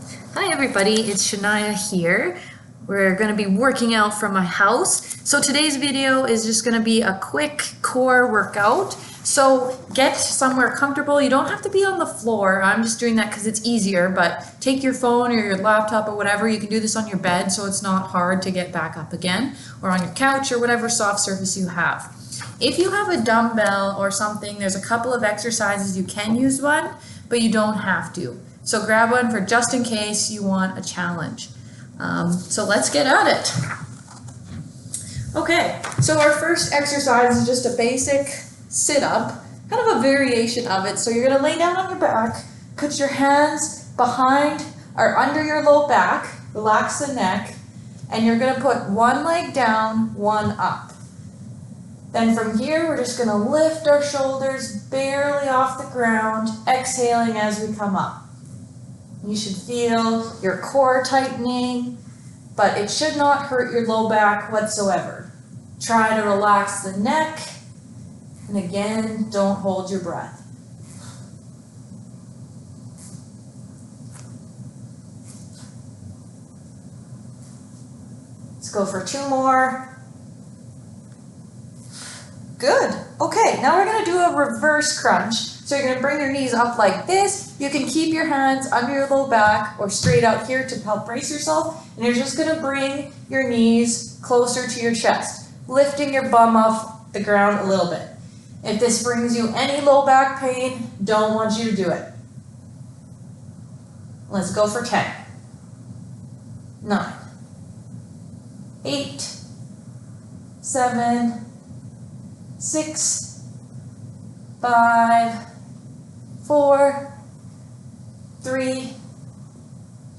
Hi everybody, it's Shania here. We're going to be working out from my house. So today's video is just going to be a quick core workout. So get somewhere comfortable. You don't have to be on the floor. I'm just doing that because it's easier, but take your phone or your laptop or whatever. You can do this on your bed so it's not hard to get back up again, or on your couch or whatever soft surface you have. If you have a dumbbell or something, there's a couple of exercises you can use one, but you don't have to. So grab one for just in case you want a challenge. So let's get at it. Okay, so our first exercise is just a basic sit-up, kind of a variation of it. So you're going to lay down on your back, put your hands behind or under your low back, relax the neck, and you're going to put one leg down, one up. Then from here, we're just going to lift our shoulders barely off the ground, exhaling as we come up. You should feel your core tightening, but it should not hurt your low back whatsoever. Try to relax the neck, and again, don't hold your breath. Let's go for two more. Good. Okay, now we're going to do a reverse crunch. So you're going to bring your knees up like this. You can keep your hands under your low back or straight out here to help brace yourself. And you're just going to bring your knees closer to your chest, lifting your bum off the ground a little bit. If this brings you any low back pain, don't want you to do it. Let's go for 10, 9, 8, 7, 6, 5, 4, 3,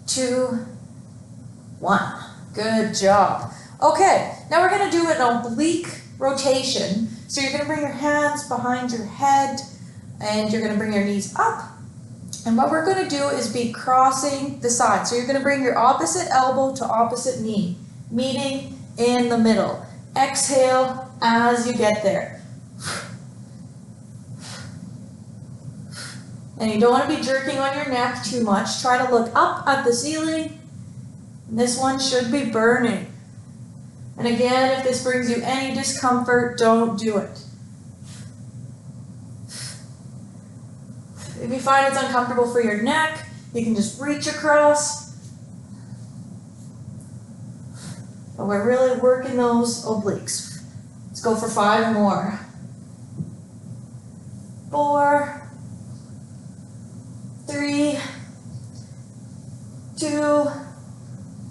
2, 1. Good job. Okay, now we're going to do an oblique rotation. So you're going to bring your hands behind your head and you're going to bring your knees up. And what we're going to do is be crossing the side. So you're going to bring your opposite elbow to opposite knee, meeting in the middle. Exhale as you get there. And you don't want to be jerking on your neck too much. Try to look up at the ceiling. This one should be burning. And again, if this brings you any discomfort, don't do it. If you find it's uncomfortable for your neck, you can just reach across. But we're really working those obliques. Let's go for 5 more. 4, 3, 2,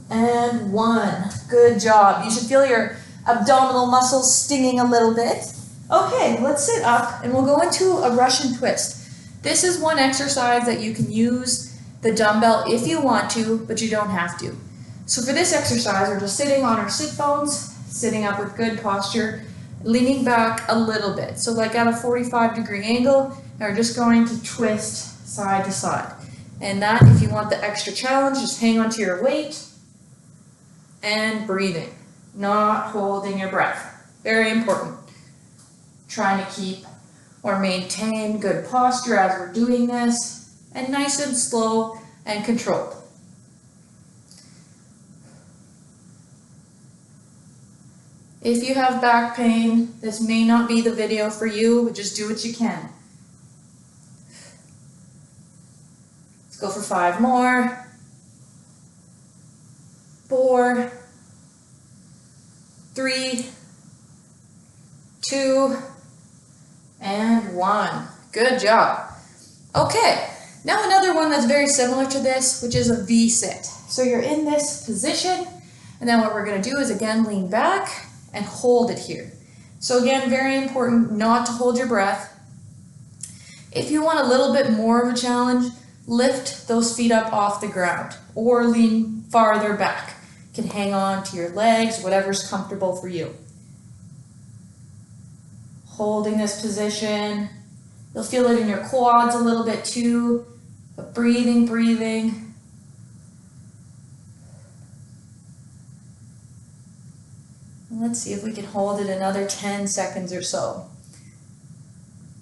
and 1. Good job. You should feel your abdominal muscles stinging a little bit. Okay, let's sit up and we'll go into a Russian twist. This is one exercise that you can use the dumbbell if you want to, but you don't have to. So for this exercise, we're just sitting on our sit bones, sitting up with good posture, leaning back a little bit. So like at a 45-degree angle, and we're just going to twist side to side. And that, if you want the extra challenge, just hang on to your weight and breathing, not holding your breath. Very important. Trying to keep or maintain good posture as we're doing this, and nice and slow and controlled. If you have back pain, this may not be the video for you, but just do what you can. Let's go for 5 more. 4, 3, 2, and 1. Good job. Okay, now another one that's very similar to this, which is a V-sit. So you're in this position, and then what we're going to do is again lean back and hold it here. So again, very important not to hold your breath. If you want a little bit more of a challenge, lift those feet up off the ground or lean farther back. You can hang on to your legs, whatever's comfortable for you. Holding this position. You'll feel it in your quads a little bit too, but breathing, breathing. Let's see if we can hold it another 10 seconds or so.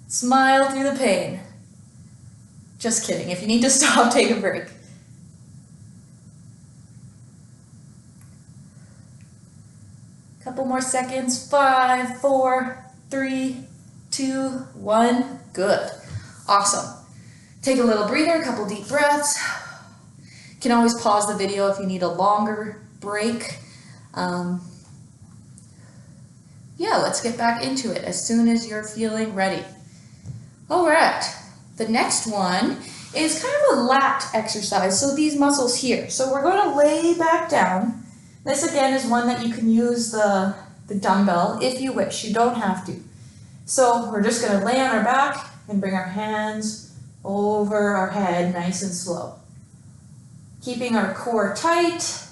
Smile through the pain. Just kidding. If you need to stop, take a break. more seconds. 5, 4, 3, 2, 1. Good. Awesome. Take a little breather, a couple deep breaths. You can always pause the video if you need a longer break. Yeah, let's get back into it as soon as you're feeling ready. All right, the next one is kind of a lat exercise, so these muscles here. So we're going to lay back down. This again is one that you can use the dumbbell if you wish, you don't have to. So we're just going to lay on our back and bring our hands over our head nice and slow. Keeping our core tight.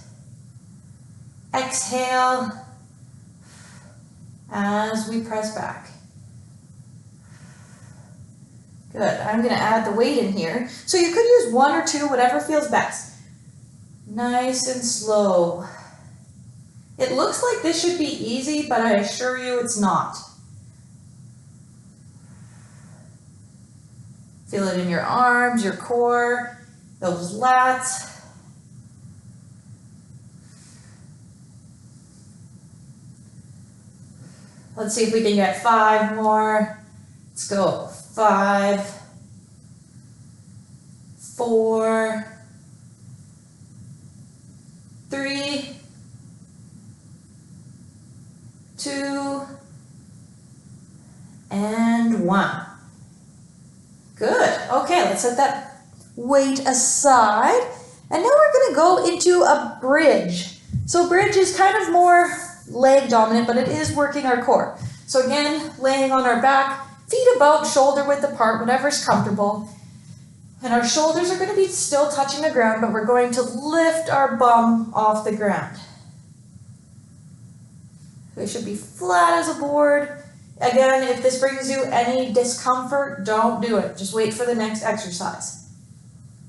Exhale as we press back. Good. I'm going to add the weight in here. So you could use 1 or 2, whatever feels best. Nice and slow. It looks like this should be easy, but I assure you it's not. Feel it in your arms, your core, those lats. Let's see if we can get 5 more. Let's go. 5, 4, 3, 2, and 1. Good. Okay, let's set that weight aside. And now we're going to go into a bridge. So bridge is kind of more leg dominant, but it is working our core. So again, laying on our back, feet about shoulder width apart, whatever's comfortable. And our shoulders are going to be still touching the ground, but we're going to lift our bum off the ground. We should be flat as a board. Again, if this brings you any discomfort, don't do it. Just wait for the next exercise.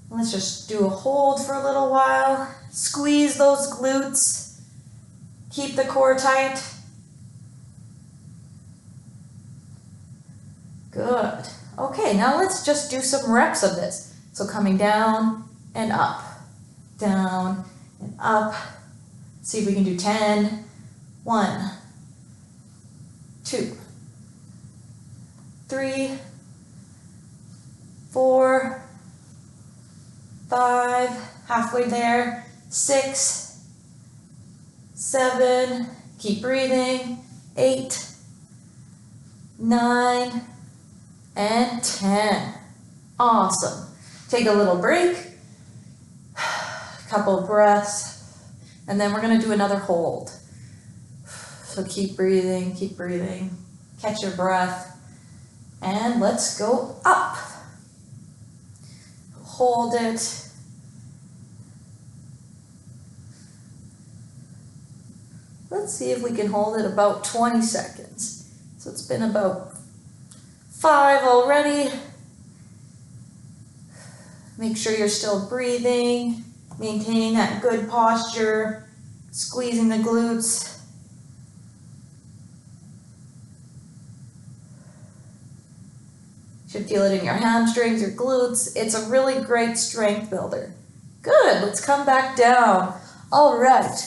Let's just do a hold for a little while. Squeeze those glutes. Keep the core tight. Good. Okay, now let's just do some reps of this. So coming down and up, down and up. See if we can do 10. 1, 2, 3, 4, 5, halfway there, 6, 7, keep breathing, 8, 9, and 10. Awesome. Take a little break, a couple of breaths, and then we're going to do another hold. So keep breathing, catch your breath, and let's go up. Hold it. Let's see if we can hold it about 20 seconds. So it's been about 5 already. Make sure you're still breathing, maintaining that good posture, squeezing the glutes. You should feel it in your hamstrings, your glutes. It's a really great strength builder. Good, let's come back down. All right,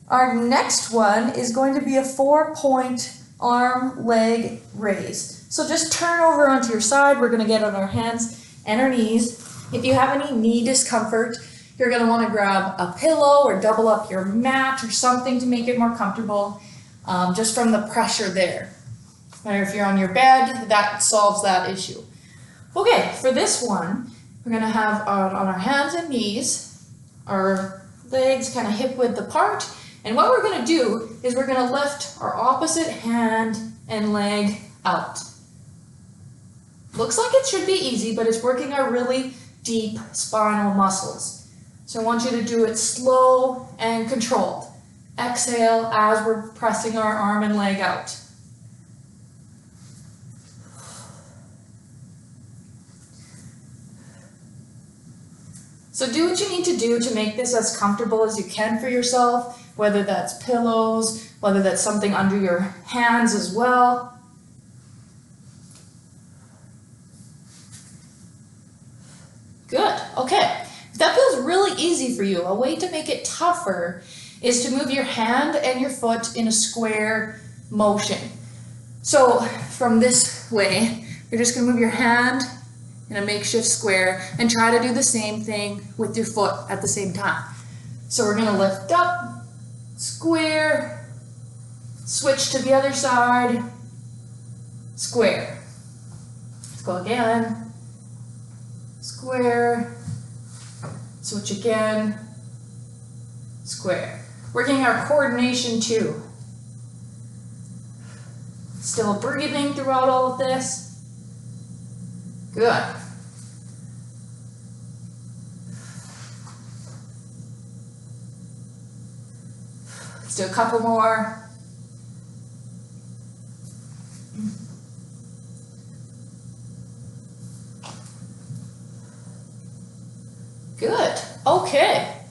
our next one is going to be a 4-point arm, leg raise. So just turn over onto your side. We're gonna get on our hands and our knees. If you have any knee discomfort, you're gonna wanna grab a pillow or double up your mat or something to make it more comfortable, just from the pressure there. Or if you're on your bed, that solves that issue. Okay, for this one, we're gonna have on our hands and knees, our legs kind of hip width apart, and what we're gonna do is we're gonna lift our opposite hand and leg out. Looks like it should be easy, but it's working our really deep spinal muscles. So I want you to do it slow and controlled. Exhale as we're pressing our arm and leg out. So do what you need to do to make this as comfortable as you can for yourself, whether that's pillows, whether that's something under your hands as well. Good, okay. If that feels really easy for you, a way to make it tougher is to move your hand and your foot in a square motion. So from this way, you're just going to move your hand in a makeshift square and try to do the same thing with your foot at the same time. So we're going to lift up, square, switch to the other side, square. Let's go again, square, switch again, square. Working our coordination too. Still breathing throughout all of this. Good. Let's do a couple more. Good. Okay.